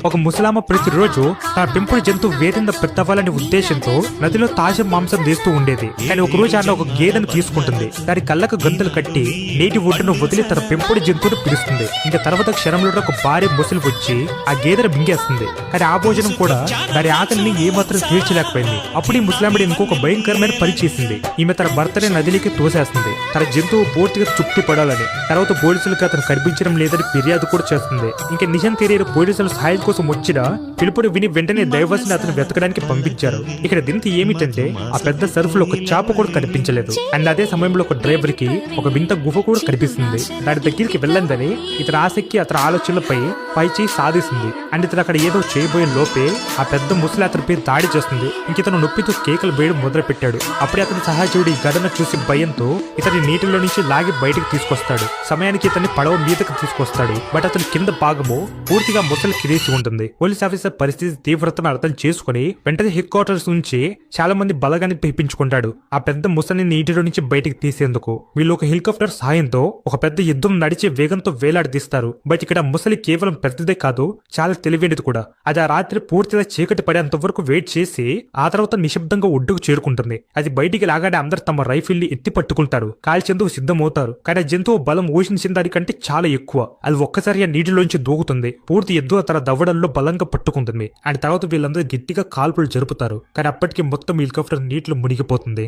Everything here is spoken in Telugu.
ఒక ముసలామ ప్రతిరోజు తన పెంపుడు జంతువు వేదింద పెట్టవాలనే ఉద్దేశంతో నదిలో తాజా మాంసం తీస్తూ ఉండేది. కానీ ఒక రోజు ఆమె ఒక గేదెను తీసుకుంటుంది. దాని కళ్ళకు గంతులు కట్టి నీటి ఒడ్డును వదిలి తన పెంపుడు జంతువును పిలుస్తుంది. ఇంకా తర్వాత క్షణంలో ఒక భారీ ముసలి వచ్చి ఆ గేదెను మింగేస్తుంది. కానీ ఆ భోజనం కూడా దాని ఆకలిని ఏమాత్రం తీర్చలేకపోయింది. అప్పుడు ఈ ముసలామిడి ఇంకొక భయంకరమైన పని చేసింది. ఈమె తన భర్తని నదిలోకి తోసేస్తుంది. తన జంతువు పూర్తిగా చుట్టి పడాలని. తర్వాత పోలీసులకు అతను కనిపించడం లేదని ఫిర్యాదు కూడా చేస్తుంది. ఇంకా నిజం తెలియని పోలీసులు సహాయం కోసం వచ్చిన పిలుపుని విని వెంటనే దైవవాసిని అతను వెతకడానికి పంపించారు. ఇక్కడ దింత ఏమిటంటే ఆ పెద్ద సర్ఫ్ లో ఒక చాప కూడా కనిపించలేదు. అండ్ అదే సమయంలో ఒక డ్రైవర్ కి ఒక వింత గుహ కూడా కనిపిస్తుంది. దాని దగ్గరికి వెళ్ళందని ఇతర ఆసక్తి అతని ఆలోచనలపై పై చేయి సాధిస్తుంది. అండ్ ఇతను అక్కడ ఏదో చేయబోయే లోపే ఆ పెద్ద ముసలి అతనిపై దాడి చేస్తుంది. ఇంక ఇతను నొప్పితో కేకలు వేయడం మొదలు పెట్టాడు. అప్పుడే అతని సహాయకుడు ఈ ఘటన చూసి భయంతో ఇతని నీటిలో నుంచి లాగి బయటకు తీసుకొస్తాడు. సమయానికి ఇతన్ని పడవ మీదకి తీసుకొస్తాడు. బట్ అతని కింద భాగము పూర్తిగా ముసలి కిరీసి ఉంటుంది. పోలీస్ ఆఫీసర్ పరిస్థితి తీవ్రతను అర్థం చేసుకుని వెంటనే హెడ్ క్వార్టర్స్ నుంచి చాలా మంది బలగాన్ని పిలిపించుకుంటాడు. ఆ పెద్ద ముసలిని నీటిలో నుంచి బయటికి తీసేందుకు వీళ్ళు ఒక హెలికాప్టర్ సాయంతో ఒక పెద్ద యుద్ధం నడిచే వేగంతో వేలాడదీస్తారు. బట్ ఇక్కడ ముసలి కేవలం పెద్దదే కాదు, చాలా తెలివైనది కూడా. అది ఆ రాత్రి పూర్తిగా చీకటి పడేంత వరకు వెయిట్ చేసి ఆ తర్వాత నిశ్శబ్దంగా ఒడ్డుకు చేరుకుంటుంది. అది బయటికి లాగానే అందరు తమ రైఫిల్ ని ఎత్తి పట్టుకుంటారు. కాల్చేందుకు సిద్ధమవుతారు. కానీ ఆ జంతువు బలం ఊహించిన దానికంటే చాలా ఎక్కువ. అది ఒక్కసారిగా నీటిలోంచి దూకుతుంది. పూర్తి ఎద్దు తన దవడల్లో బలంగా పట్టుకుంటుంది. అండ్ తర్వాత వీళ్ళందరూ గట్టిగా కాల్పులు జరుపుతారు. కానీ అప్పటికి మొత్తం హెలికాప్టర్ నీటిలో మునిగిపోతుంది.